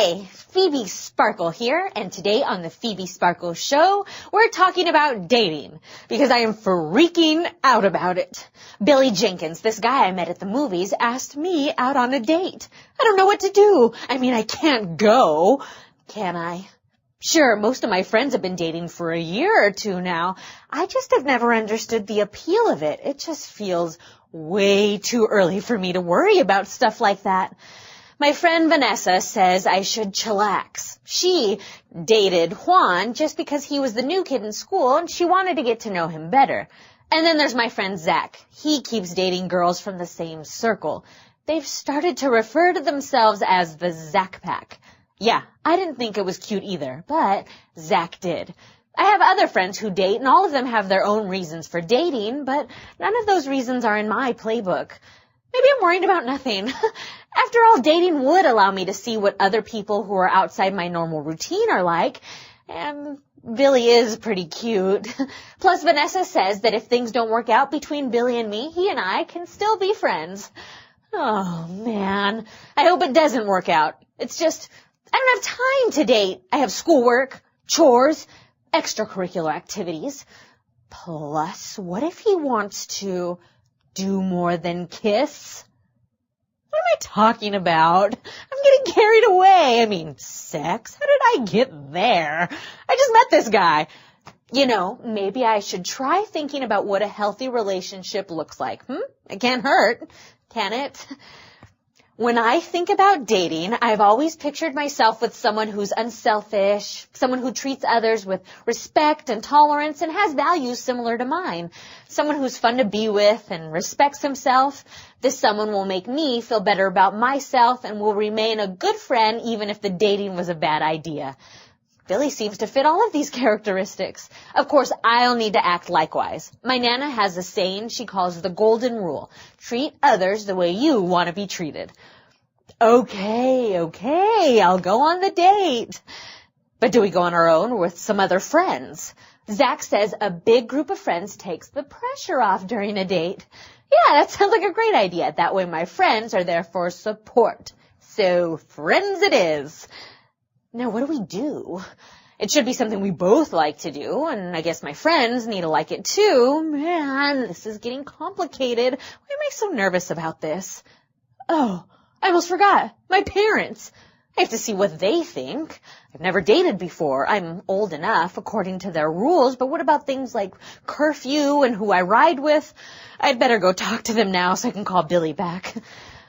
Hey, Phoebe Sparkle here, and today on the Phoebe Sparkle Show, we're talking about dating, because I am freaking out about it. Billy Jenkins, this guy I met at the movies, asked me out on a date. I don't know what to do. I mean, I can't go. Can I? Sure, most of my friends have been dating for a year or two now. I just have never understood the appeal of it. It just feels way too early for me to worry about stuff like that. My friend Vanessa says I should chillax. She dated Juan just because he was the new kid in school and she wanted to get to know him better. And then there's my friend Zach. He keeps dating girls from the same circle. They've started to refer to themselves as the Zach Pack. Yeah, I didn't think it was cute either, but Zach did. I have other friends who date, and all of them have their own reasons for dating, but none of those reasons are in my playbook. Maybe I'm worried about nothing. After all, dating would allow me to see what other people who are outside my normal routine are like, and Billy is pretty cute. Plus, Vanessa says that if things don't work out between Billy and me, he and I can still be friends. Oh, man. I hope it doesn't work out. It's just, I don't have time to date. I have schoolwork, chores, extracurricular activities. Plus, what if he wants to do more than kiss? What am I talking about? I'm getting carried away. I mean, sex? How did I get there? I just met this guy. You know, maybe I should try thinking about what a healthy relationship looks like. It can't hurt, can it? When I think about dating, I've always pictured myself with someone who's unselfish, someone who treats others with respect and tolerance and has values similar to mine, someone who's fun to be with and respects himself. This someone will make me feel better about myself and will remain a good friend even if the dating was a bad idea. Billy seems to fit all of these characteristics. Of course, I'll need to act likewise. My Nana has a saying she calls the golden rule. Treat others the way you want to be treated. Okay, I'll go on the date. But do we go on our own or with some other friends? Zach says a big group of friends takes the pressure off during a date. Yeah, that sounds like a great idea. That way my friends are there for support. So, friends it is. Now, what do we do? It should be something we both like to do, and I guess my friends need to like it too. Man, this is getting complicated. Why am I so nervous about this? Oh, I almost forgot. My parents. I have to see what they think. I've never dated before. I'm old enough, according to their rules, but what about things like curfew and who I ride with? I'd better go talk to them now so I can call Billy back.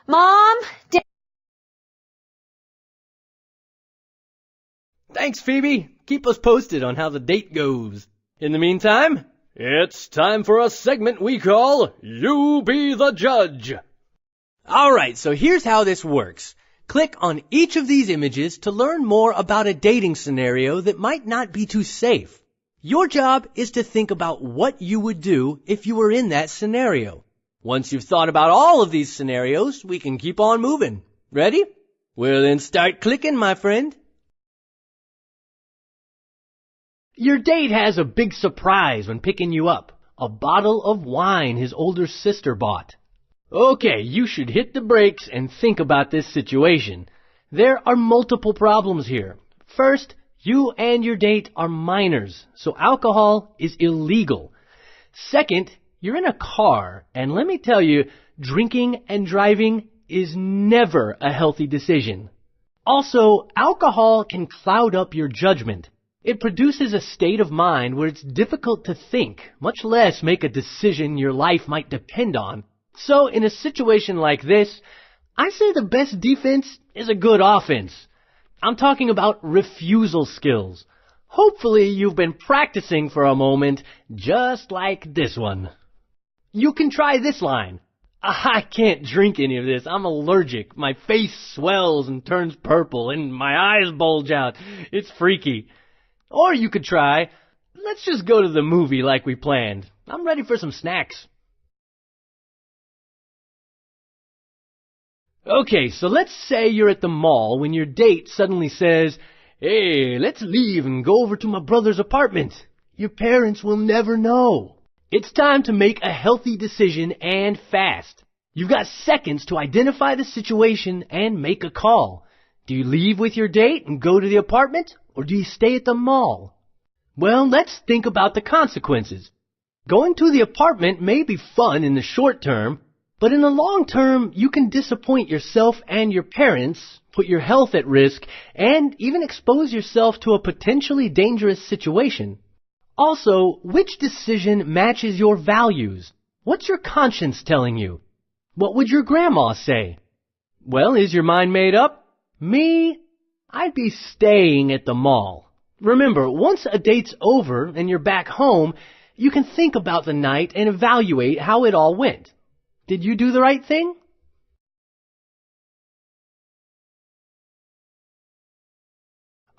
Mom? Thanks, Phoebe. Keep us posted on how the date goes. In the meantime, it's time for a segment we call You Be the Judge. Alright, so here's how this works. Click on each of these images to learn more about a dating scenario that might not be too safe. Your job is to think about what you would do if you were in that scenario. Once you've thought about all of these scenarios, we can keep on moving. Ready? Well then start clicking, my friend. Your date has a big surprise when picking you up. A bottle of wine his older sister bought. Okay, you should hit the brakes and think about this situation. There are multiple problems here. First, you and your date are minors, so alcohol is illegal. Second, you're in a car, and let me tell you, drinking and driving is never a healthy decision. Also, alcohol can cloud up your judgment. It produces a state of mind where it's difficult to think, much less make a decision your life might depend on. So in a situation like this, I say the best defense is a good offense. I'm talking about refusal skills. Hopefully you've been practicing for a moment, just like this one. You can try this line. I can't drink any of this. I'm allergic. My face swells and turns purple, and my eyes bulge out. It's freaky. Or you could try, let's just go to the movie like we planned. I'm ready for some snacks. Okay, so let's say you're at the mall when your date suddenly says, "Hey, let's leave and go over to my brother's apartment." Your parents will never know. It's time to make a healthy decision and fast. You've got seconds to identify the situation and make a call. Do you leave with your date and go to the apartment, or do you stay at the mall? Well, let's think about the consequences. Going to the apartment may be fun in the short term, but in the long term, you can disappoint yourself and your parents, put your health at risk, and even expose yourself to a potentially dangerous situation. Also, which decision matches your values? What's your conscience telling you? What would your grandma say? Well, is your mind made up? Me? I'd be staying at the mall. Remember, once a date's over and you're back home, you can think about the night and evaluate how it all went. Did you do the right thing?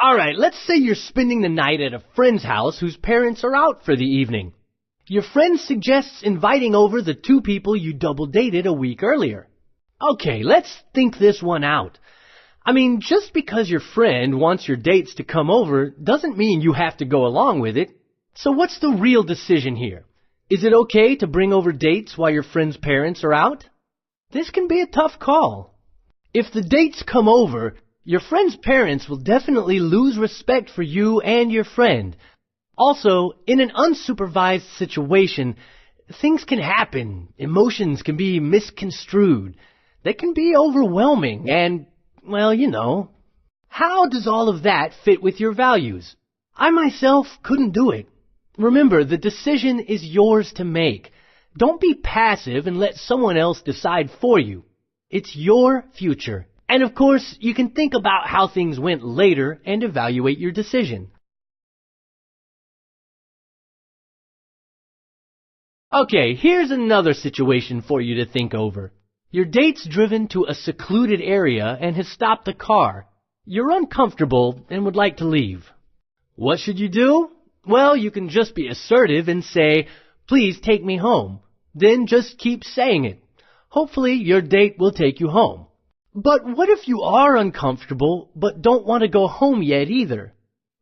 Alright, let's say you're spending the night at a friend's house whose parents are out for the evening. Your friend suggests inviting over the two people you double dated a week earlier. Okay, let's think this one out. I mean, just because your friend wants your dates to come over doesn't mean you have to go along with it. So what's the real decision here? Is it okay to bring over dates while your friend's parents are out? This can be a tough call. If the dates come over, your friend's parents will definitely lose respect for you and your friend. Also, in an unsupervised situation, things can happen. Emotions can be misconstrued. They can be overwhelming and, well, you know. How does all of that fit with your values? I myself couldn't do it. Remember, the decision is yours to make. Don't be passive and let someone else decide for you. It's your future. And of course, you can think about how things went later and evaluate your decision. Okay, here's another situation for you to think over. Your date's driven to a secluded area and has stopped the car. You're uncomfortable and would like to leave. What should you do? Well, you can just be assertive and say, "Please take me home." Then just keep saying it. Hopefully your date will take you home. But what if you are uncomfortable but don't want to go home yet either?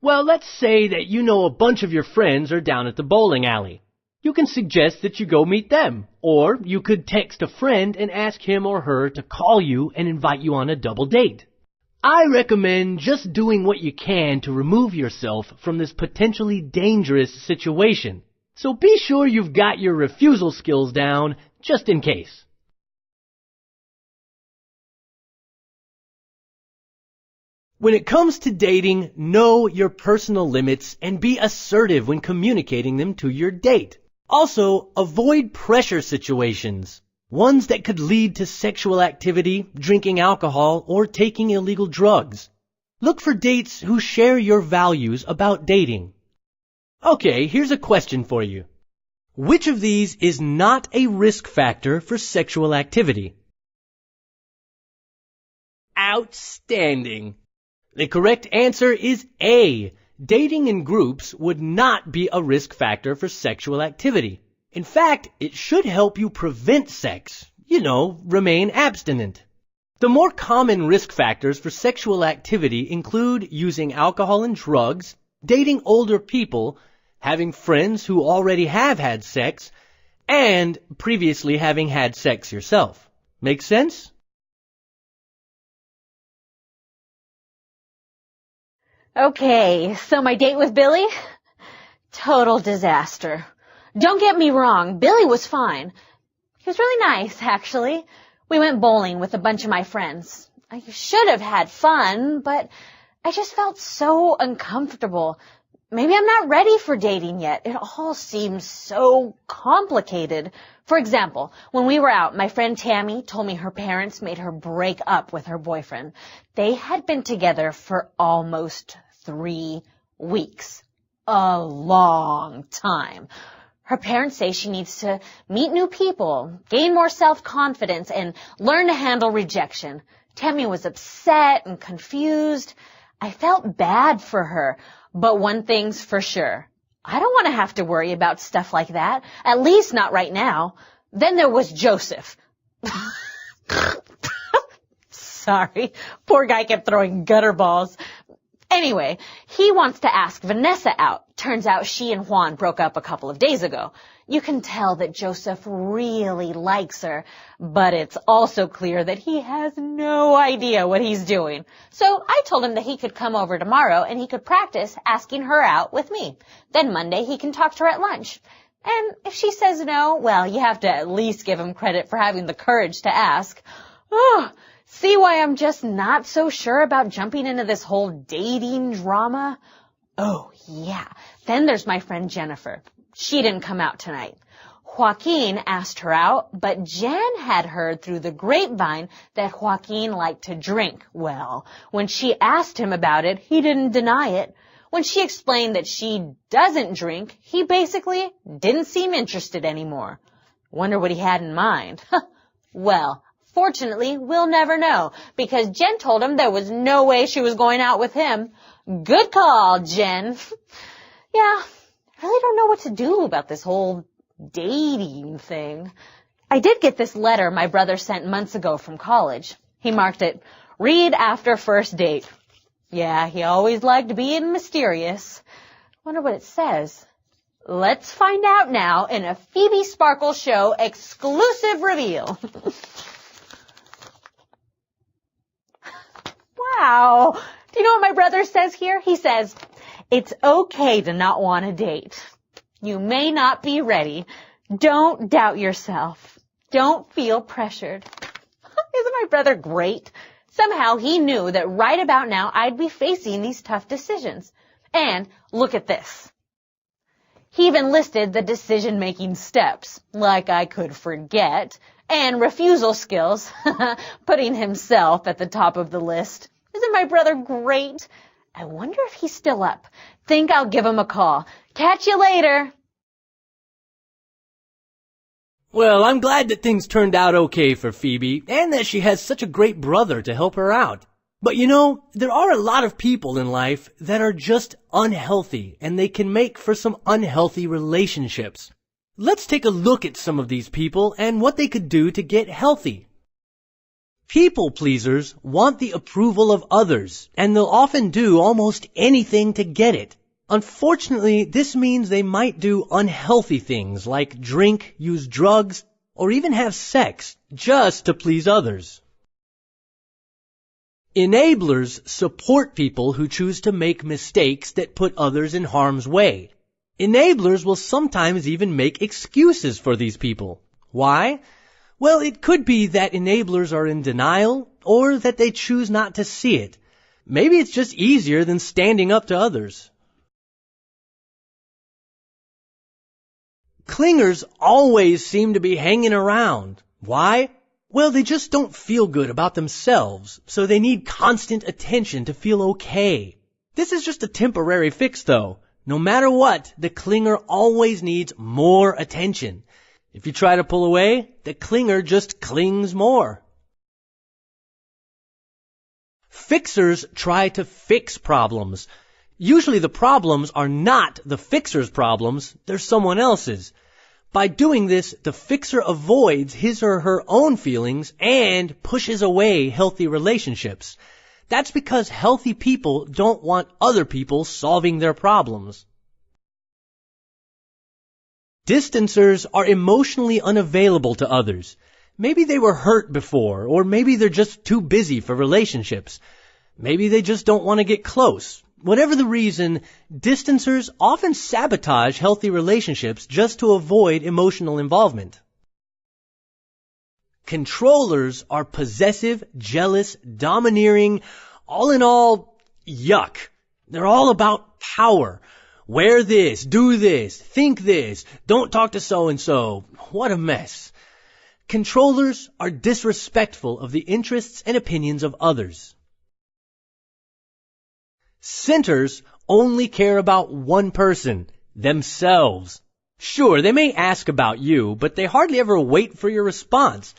Well, let's say that you know a bunch of your friends are down at the bowling alley. You can suggest that you go meet them, or you could text a friend and ask him or her to call you and invite you on a double date. I recommend just doing what you can to remove yourself from this potentially dangerous situation. So be sure you've got your refusal skills down, just in case. When it comes to dating, know your personal limits and be assertive when communicating them to your date. Also, avoid pressure situations, ones that could lead to sexual activity, drinking alcohol, or taking illegal drugs. Look for dates who share your values about dating. Okay, here's a question for you. Which of these is not a risk factor for sexual activity? Outstanding! The correct answer is A. Dating in groups would not be a risk factor for sexual activity. In fact, it should help you prevent sex. Remain abstinent. The more common risk factors for sexual activity include using alcohol and drugs, dating older people, having friends who already have had sex, and previously having had sex yourself. Make sense? Okay, so my date with Billy? Total disaster. Don't get me wrong, Billy was fine. He was really nice, actually. We went bowling with a bunch of my friends. I should have had fun, but I just felt so uncomfortable. Maybe I'm not ready for dating yet. It all seems so complicated. For example, when we were out, my friend Tammy told me her parents made her break up with her boyfriend. They had been together for almost 3 weeks. A long time. Her parents say she needs to meet new people, gain more self-confidence, and learn to handle rejection. Tammy was upset and confused. I felt bad for her. But one thing's for sure. I don't want to have to worry about stuff like that. At least not right now. Then there was Joseph. Sorry. Poor guy kept throwing gutter balls. Anyway, he wants to ask Vanessa out. Turns out she and Juan broke up a couple of days ago. You can tell that Joseph really likes her, but it's also clear that he has no idea what he's doing. So I told him that he could come over tomorrow and he could practice asking her out with me. Then Monday he can talk to her at lunch. And if she says no, well, you have to at least give him credit for having the courage to ask. Oh, see why I'm just not so sure about jumping into this whole dating drama? Oh, yeah. Then there's my friend Jennifer. She didn't come out tonight. Joaquin asked her out, but Jen had heard through the grapevine that Joaquin liked to drink. Well, when she asked him about it, he didn't deny it. When she explained that she doesn't drink, he basically didn't seem interested anymore. Wonder what he had in mind. Well, fortunately, we'll never know, because Jen told him there was no way she was going out with him. Good call, Jen. Yeah, I really don't know what to do about this whole dating thing. I did get this letter my brother sent months ago from college. He marked it, "Read after first date." Yeah, he always liked being mysterious. Wonder what it says. Let's find out now in a Phoebe Sparkle Show exclusive reveal. Wow. Do you know what my brother says here? He says, "It's okay to not want to date. You may not be ready. Don't doubt yourself. Don't feel pressured." Isn't my brother great? Somehow he knew that right about now I'd be facing these tough decisions. And look at this. He even listed the decision-making steps, like I could forget, and refusal skills, putting himself at the top of the list. Isn't my brother great? I wonder if he's still up. Think I'll give him a call. Catch you later. Well, I'm glad that things turned out okay for Phoebe, and that she has such a great brother to help her out. But you know, there are a lot of people in life that are just unhealthy, and they can make for some unhealthy relationships. Let's take a look at some of these people and what they could do to get healthy. People pleasers want the approval of others, and they'll often do almost anything to get it. Unfortunately, this means they might do unhealthy things like drink, use drugs, or even have sex just to please others. Enablers support people who choose to make mistakes that put others in harm's way. Enablers will sometimes even make excuses for these people. Why? Well, it could be that enablers are in denial, or that they choose not to see it. Maybe it's just easier than standing up to others. Clingers always seem to be hanging around. Why? Well, they just don't feel good about themselves, so they need constant attention to feel okay. This is just a temporary fix, though. No matter what, the clinger always needs more attention. If you try to pull away, the clinger just clings more. Fixers try to fix problems. Usually the problems are not the fixer's problems, they're someone else's. By doing this, the fixer avoids his or her own feelings and pushes away healthy relationships. That's because healthy people don't want other people solving their problems. Distancers are emotionally unavailable to others. Maybe they were hurt before, or maybe they're just too busy for relationships. Maybe they just don't want to get close. Whatever the reason, distancers often sabotage healthy relationships just to avoid emotional involvement. Controllers are possessive, jealous, domineering, all in all, yuck. They're all about power. Wear this, do this, think this, don't talk to so-and-so. What a mess. Controllers are disrespectful of the interests and opinions of others. Centers only care about one person, themselves. Sure, they may ask about you, but they hardly ever wait for your response.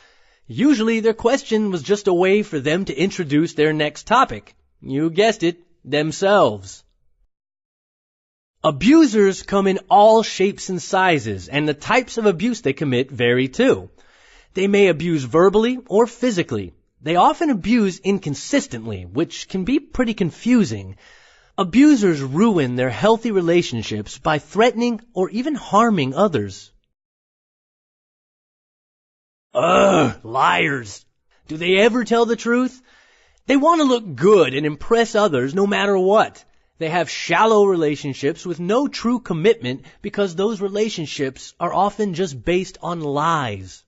Usually their question was just a way for them to introduce their next topic. You guessed it, themselves. Abusers come in all shapes and sizes, and the types of abuse they commit vary too. They may abuse verbally or physically. They often abuse inconsistently, which can be pretty confusing. Abusers ruin their healthy relationships by threatening or even harming others. Ugh, liars. Do they ever tell the truth? They want to look good and impress others no matter what. They have shallow relationships with no true commitment because those relationships are often just based on lies.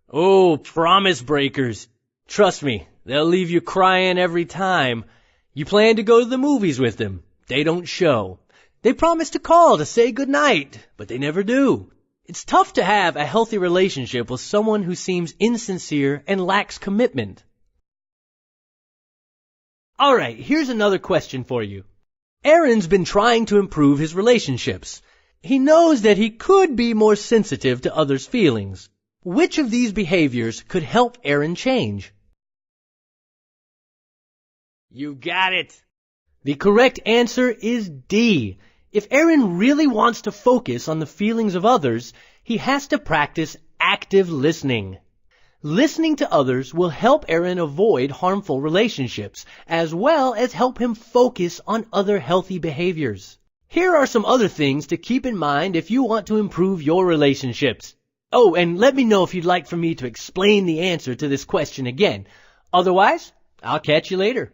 Oh, promise breakers. Trust me, they'll leave you crying every time. You plan to go to the movies with them. They don't show. They promise to call to say goodnight, but they never do. It's tough to have a healthy relationship with someone who seems insincere and lacks commitment. Alright, here's another question for you. Aaron's been trying to improve his relationships. He knows that he could be more sensitive to others' feelings. Which of these behaviors could help Aaron change? You got it! The correct answer is D. If Aaron really wants to focus on the feelings of others, he has to practice active listening. Listening to others will help Aaron avoid harmful relationships, as well as help him focus on other healthy behaviors. Here are some other things to keep in mind if you want to improve your relationships. Oh, and let me know if you'd like for me to explain the answer to this question again. Otherwise, I'll catch you later.